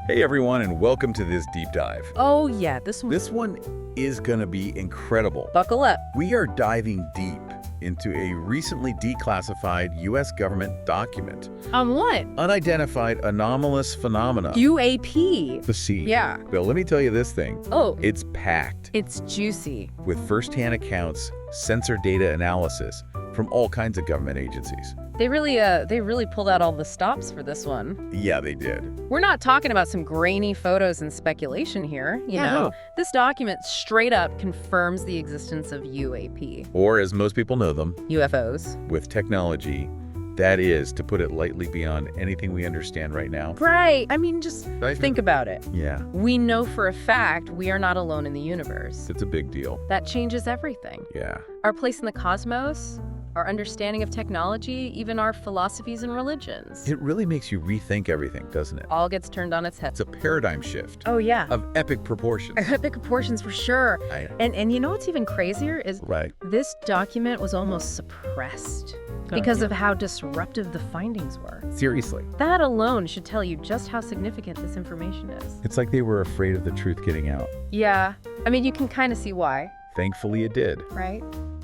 Hey everyone, and welcome to this deep dive. Oh yeah, this one. This one is gonna be incredible. Buckle up. We are diving deep into a recently declassified U.S. government document. On what? Unidentified Anomalous Phenomena. UAP. The C. Yeah. Well, let me tell you this thing. Oh. It's packed It's juicy. with first-hand accounts, sensor data analysis from all kinds of government agencies. They really pulled out all the stops for this one. Yeah, they did. We're not talking about some grainy photos and speculation here, you know. This document straight up confirms the existence of UAP. Or, as most people know them, UFOs. with technology that is, to put it lightly, beyond anything we understand right now. Right. I mean, just think about it. Yeah. We know for a fact we are not alone in the universe. It's a big deal. That changes everything. Yeah. Our place in the cosmos, our understanding of technology, even our philosophies and religions. It really makes you rethink everything, doesn't it? All gets turned on its head. It's a paradigm shift Oh, yeah. of epic proportions. Epic proportions for sure. I- And you know what's even crazier is Right. this document was almost suppressed because of how disruptive the findings were. Seriously. That alone should tell you just how significant this information is. It's like they were afraid of the truth getting out. Yeah. I mean, you can kind of see why, Thankfully it did. right?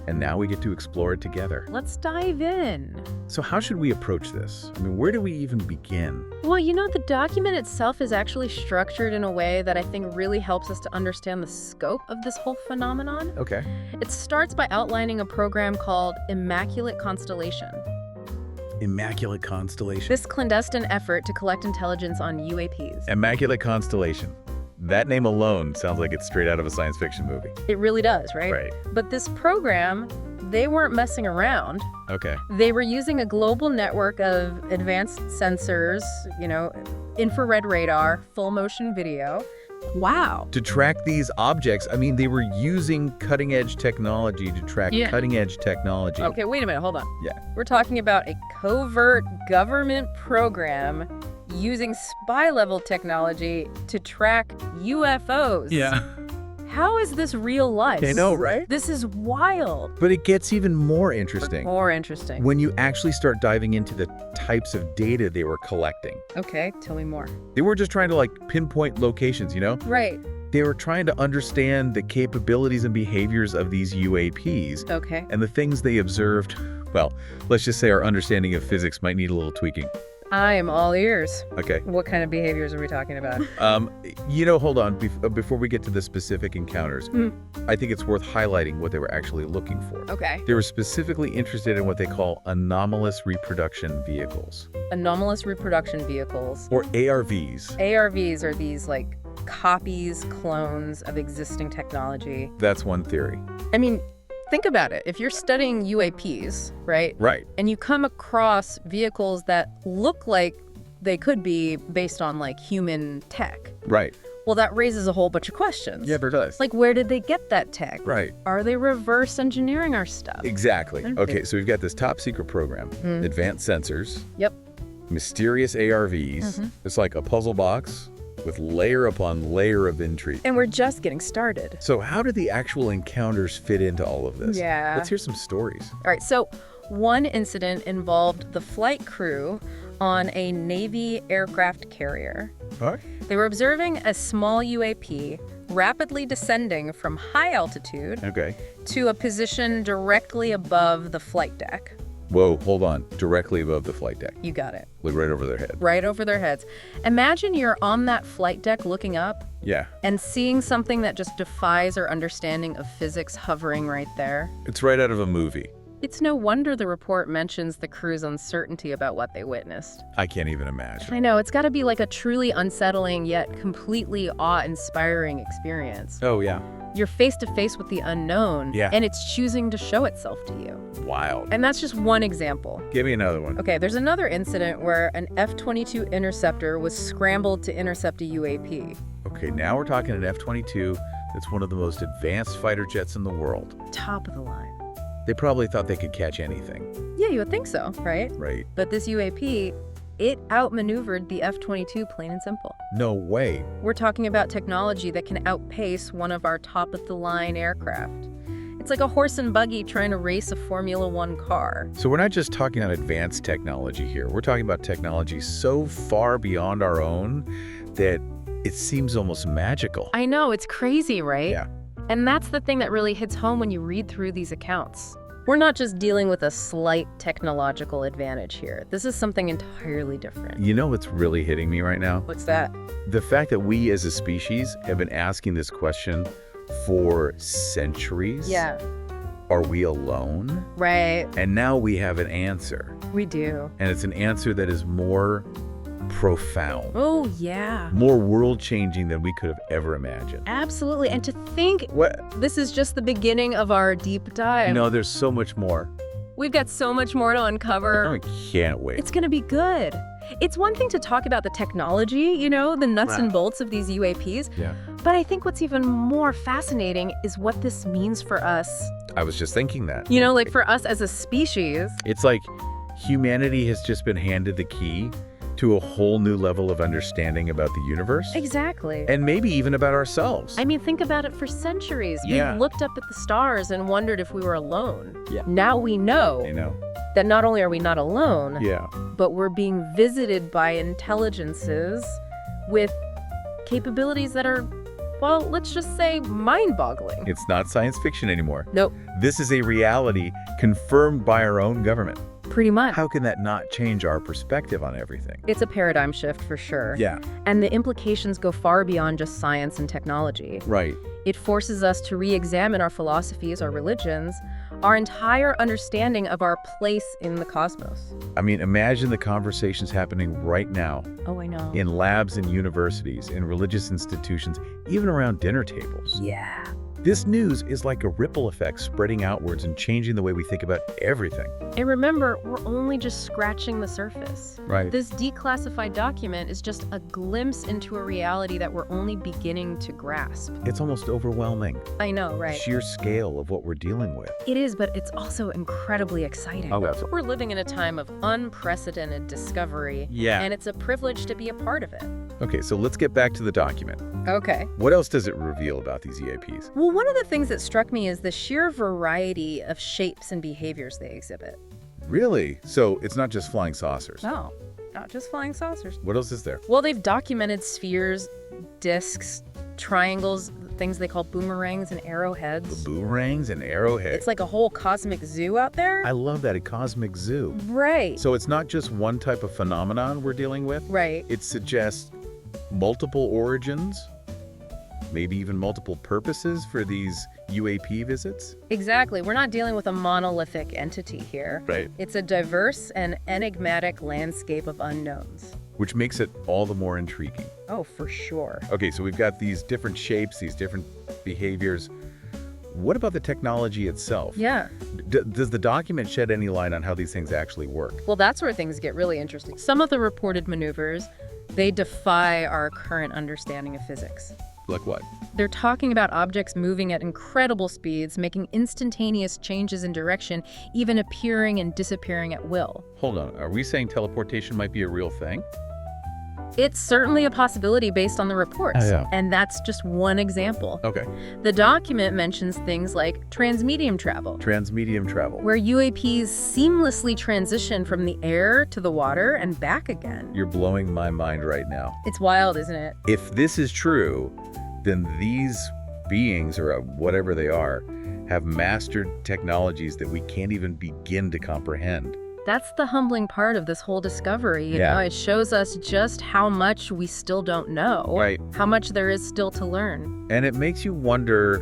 And now we get to explore it together. Let's dive in. So how should we approach this? I mean, where do we even begin? Well, you know, the document itself is actually structured in a way that I think really helps us to understand the scope of this whole phenomenon. Okay. It starts by outlining a program called Immaculate Constellation. Immaculate Constellation. This clandestine effort to collect intelligence on UAPs. Immaculate Constellation. That name alone sounds like it's straight out of a science fiction movie. It really does, right? Right. But this program, they weren't messing around. Okay. They were using a global network of advanced sensors, you know, infrared radar, full motion video. Wow. To track these objects, I mean, they were using cutting-edge technology to track Yeah. cutting-edge technology. Okay, wait a minute, hold on. Yeah. We're talking about a covert government program using spy-level technology to track UFOs. How is this real life? I know, right? This is wild. But it gets even more interesting More interesting. when you actually start diving into the types of data they were collecting. Okay, tell me more. They weren't just trying to, like, pinpoint locations, you know? Right. They were trying to understand the capabilities and behaviors of these UAPs. Okay. And the things they observed, well, let's just say our understanding of physics might need a little tweaking. I am all ears. Okay. What kind of behaviors are we talking about? Hold on. Before we get to the specific encounters, I think it's worth highlighting what they were actually looking for. Okay. They were specifically interested in what they call anomalous reproduction vehicles, Anomalous reproduction vehicles. or ARVs. ARVs are these like copies, clones of existing technology. That's one theory. I mean, think about it. If you're studying UAPs, right? Right. And you come across vehicles that look like they could be based on like human tech. Right. Well, that raises a whole bunch of questions. Yeah, it does. Like, where did they get that tech? Right. Are they reverse engineering our stuff? Exactly. Okay. Okay, so we've got this top secret program, advanced sensors, Yep. mysterious ARVs. It's like a puzzle box with layer upon layer of intrigue. And we're just getting started. So how did the actual encounters fit into all of this? Yeah. Let's hear some stories. All right, so one incident involved the flight crew on a Navy aircraft carrier. All right. They were observing a small UAP rapidly descending from high altitude Okay. to a position directly above the flight deck. Whoa, hold on. Directly above the flight deck. You got it. Like right over their head. Right over their heads. Imagine you're on that flight deck looking up Yeah. and seeing something that just defies our understanding of physics hovering right there. It's right out of a movie. It's no wonder the report mentions the crew's uncertainty about what they witnessed. I can't even imagine. I know, it's got to be like a truly unsettling yet completely awe-inspiring experience. Oh, yeah. You're face to face with the unknown, Yeah. and it's choosing to show itself to you. Wild. And that's just one example. Give me another one. Okay, there's another incident where an F-22 interceptor was scrambled to intercept a UAP. Okay, now we're talking an F-22 that's one of the most advanced fighter jets in the world. Top of the line. They probably thought they could catch anything. Yeah, you would think so, right? Right. But this UAP, it outmaneuvered the F-22 plain and simple. No way. We're talking about technology that can outpace one of our top-of-the-line aircraft. It's like a horse and buggy trying to race a Formula One car. So we're not just talking about advanced technology here. We're talking about technology so far beyond our own that It seems almost magical. I know, it's crazy, right? Yeah. And that's the thing that really hits home when you read through these accounts. We're not just dealing with a slight technological advantage here. This is something entirely different. You know what's really hitting me right now? What's that? The fact that we as a species have been asking this question for centuries. Yeah. Are we alone? Right. And now we have an answer. We do. And it's an answer that is more profound. Oh, yeah. More world-changing than we could have ever imagined. Absolutely. And to think What? this is just the beginning of our deep dive. No, there's so much more. We've got so much more to uncover. I can't wait. It's going to be good. It's one thing to talk about the technology, the nuts and bolts of these UAPs. Yeah. But I think what's even more fascinating is what this means for us. I was just thinking that. Like for us as a species. It's like humanity has just been handed the key to a whole new level of understanding about the universe. Exactly. And maybe even about ourselves. I mean, think about it for centuries. Yeah. We've looked up at the stars and wondered if we were alone. Yeah. Now we know You know? that not only are we not alone, Yeah. but we're being visited by intelligences with capabilities that are, well, let's just say mind-boggling. It's not science fiction anymore. Nope, This is a reality confirmed by our own government. pretty much. How can that not change our perspective on everything? It's a paradigm shift for sure. Yeah. And the implications go far beyond just science and technology. Right. It forces us to re-examine our philosophies, our religions, our entire understanding of our place in the cosmos. I mean, imagine the conversations happening right now Oh, I know. in labs and universities, in religious institutions, even around dinner tables. Yeah. This news is like a ripple effect spreading outwards and changing the way we think about everything. And remember, we're only just scratching the surface. Right. This declassified document is just a glimpse into a reality that we're only beginning to grasp. It's almost overwhelming. I know, right? Sheer scale of what we're dealing with. It is, but it's also incredibly exciting. Oh, absolutely. We're living in a time of unprecedented discovery. Yeah. And it's a privilege to be a part of it. Okay, so let's get back to the document. Okay. What else does it reveal about these EAPs? Well, one of the things that struck me is the sheer variety of shapes and behaviors they exhibit. Really? So it's not just flying saucers. No, not just flying saucers. What else is there? Well, they've documented spheres, discs, triangles, things they call boomerangs and arrowheads. Boomerangs and arrowheads. It's like a whole cosmic zoo out there. I love that, a cosmic zoo. Right. So it's not just one type of phenomenon we're dealing with. Right. It suggests multiple origins, maybe even multiple purposes for these UAP visits. Exactly. We're not dealing with a monolithic entity here. Right. It's a diverse and enigmatic landscape of unknowns. Which makes it all the more intriguing. Oh, for sure. Okay, so we've got these different shapes, these different behaviors. What about the technology itself? Yeah. Does the document shed any light on how these things actually work? Well, that's where things get really interesting. Some of the reported maneuvers, they defy our current understanding of physics. Like what? They're talking about objects moving at incredible speeds, making instantaneous changes in direction, even appearing and disappearing at will. Hold on, are we saying teleportation might be a real thing? It's certainly a possibility based on the reports, Oh, yeah. and that's just one example. Okay. The document mentions things like transmedium travel, Transmedium travel. where UAPs seamlessly transition from the air to the water and back again. You're blowing my mind right now. It's wild, isn't it? If this is true, then these beings, or whatever they are, have mastered technologies that we can't even begin to comprehend. That's the humbling part of this whole discovery. You Yeah. know, it shows us just how much we still don't know. Right. How much there is still to learn. And it makes you wonder,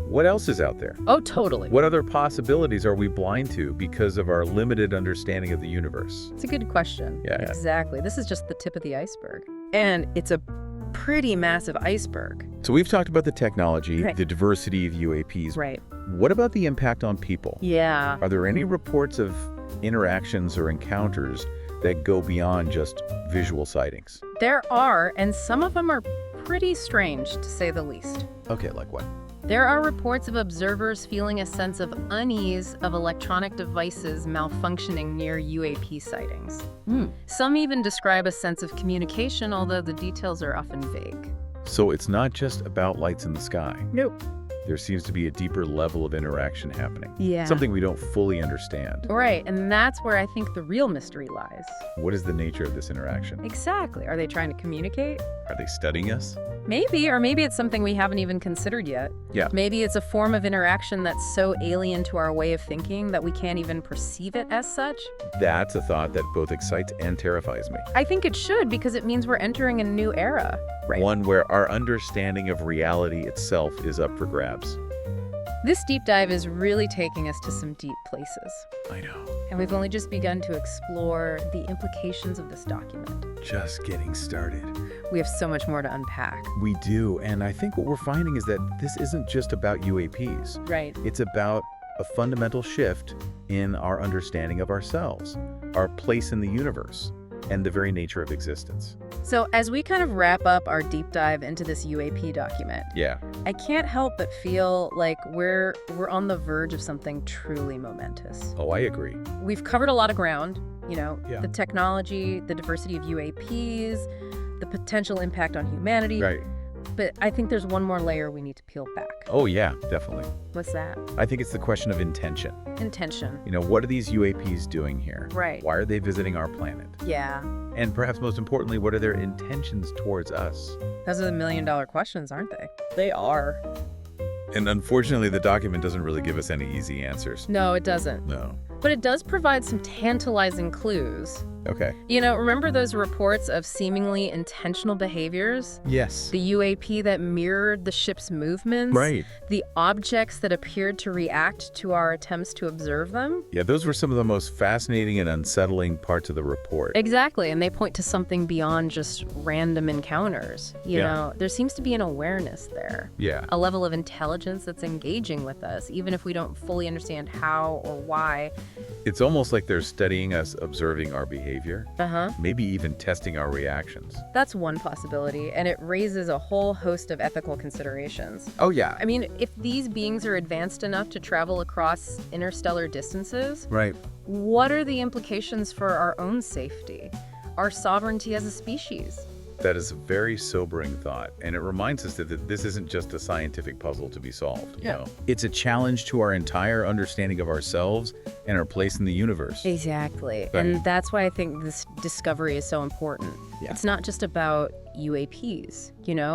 what else is out there? Oh, totally. What other possibilities are we blind to because of our limited understanding of the universe? It's a good question. Yeah. Exactly. This is just the tip of the iceberg. And it's a pretty massive iceberg. So we've talked about the technology, Right. the diversity of UAPs. Right. What about the impact on people? Yeah. Are there any reports of interactions or encounters that go beyond just visual sightings? There are, and some of them are pretty strange, to say the least. Okay, like what? There are reports of observers feeling a sense of unease of electronic devices malfunctioning near UAP sightings. Some even describe a sense of communication, although the details are often vague. So it's not just about lights in the sky. Nope. There seems to be a deeper level of interaction happening. Yeah. Something we don't fully understand. Right, and that's where I think the real mystery lies. What is the nature of this interaction? Exactly. Are they trying to communicate? Are they studying us? Maybe, or maybe it's something we haven't even considered yet. Yeah. Maybe it's a form of interaction that's so alien to our way of thinking that we can't even perceive it as such. That's a thought that both excites and terrifies me. I think it should, because it means we're entering a new era. Right. One where our understanding of reality itself is up for grabs. This deep dive is really taking us to some deep places. I know. And we've only just begun to explore the implications of this document. Just getting started. We have so much more to unpack. We do, and I think what we're finding is that this isn't just about UAPs. Right. It's about a fundamental shift in our understanding of ourselves, our place in the universe, and the very nature of existence. So as we kind of wrap up our deep dive into this UAP document, Yeah. I can't help but feel like we're on the verge of something truly momentous. Oh, I agree. We've covered a lot of ground, Yeah. the technology, the diversity of UAPs, the potential impact on humanity. Right. But I think there's one more layer we need to peel back. Oh, yeah, definitely. What's that? I think it's the question of intention. Intention. What are these UAPs doing here? Right. Why are they visiting our planet? Yeah. And perhaps most importantly, what are their intentions towards us? Those are the million-dollar questions, aren't they? They are. And unfortunately, the document doesn't really give us any easy answers. No, it doesn't. No. But it does provide some tantalizing clues. Okay. Remember those reports of seemingly intentional behaviors? Yes. The UAP that mirrored the ship's movements? Right. The objects that appeared to react to our attempts to observe them? Yeah, those were some of the most fascinating and unsettling parts of the report. Exactly, and they point to something beyond just random encounters. There seems to be an awareness there. Yeah. A level of intelligence that's engaging with us, even if we don't fully understand how or why. It's almost like they're studying us, observing our behavior. Uh-huh. Maybe even testing our reactions. That's one possibility, and it raises a whole host of ethical considerations. Oh, yeah. I mean, if these beings are advanced enough to travel across interstellar distances, Right. what are the implications for our own safety, our sovereignty as a species? That is a very sobering thought, and it reminds us that this isn't just a scientific puzzle to be solved. Yeah. It's a challenge to our entire understanding of ourselves and our place in the universe. Exactly. Right. And that's why I think this discovery is so important. Yeah. It's not just about UAPs,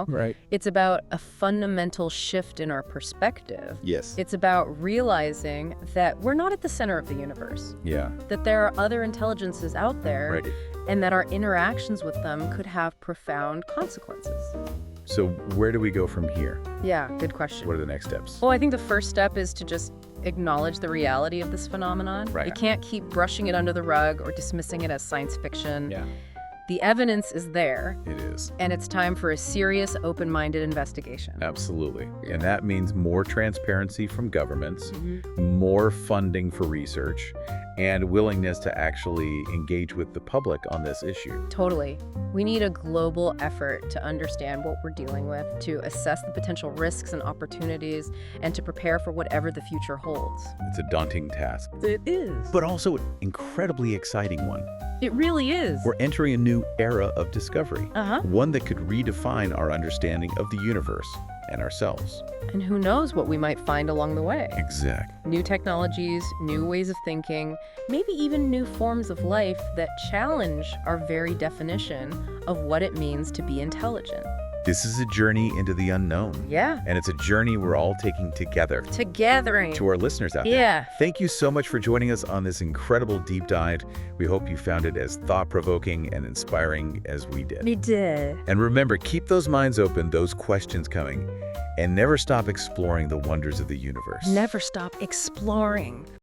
Right. It's about a fundamental shift in our perspective. Yes. It's about realizing that we're not at the center of the universe, Yeah. that there are other intelligences out there, Right. and that our interactions with them could have profound consequences. So where do we go from here? Yeah, good question. What are the next steps? Well, I think the first step is to just acknowledge the reality of this phenomenon. Right. You can't keep brushing it under the rug or dismissing it as science fiction. Yeah. The evidence is there, It is. and it's time for a serious, open-minded investigation. Absolutely. And that means more transparency from governments, Mm-hmm. more funding for research, and willingness to actually engage with the public on this issue. Totally. We need a global effort to understand what we're dealing with, to assess the potential risks and opportunities, and to prepare for whatever the future holds. It's a daunting task, It is. but also an incredibly exciting one. It really is. We're entering a new era of discovery, Uh-huh. one that could redefine our understanding of the universe and ourselves. And who knows what we might find along the way. Exactly. New technologies, new ways of thinking, maybe even new forms of life that challenge our very definition of what it means to be intelligent. This is a journey into the unknown. Yeah. And it's a journey we're all taking together. Together. To our listeners out there. Yeah. Thank you so much for joining us on this incredible deep dive. We hope you found it as thought-provoking and inspiring as we did. We did. And remember, keep those minds open, those questions coming, and never stop exploring the wonders of the universe. Never stop exploring.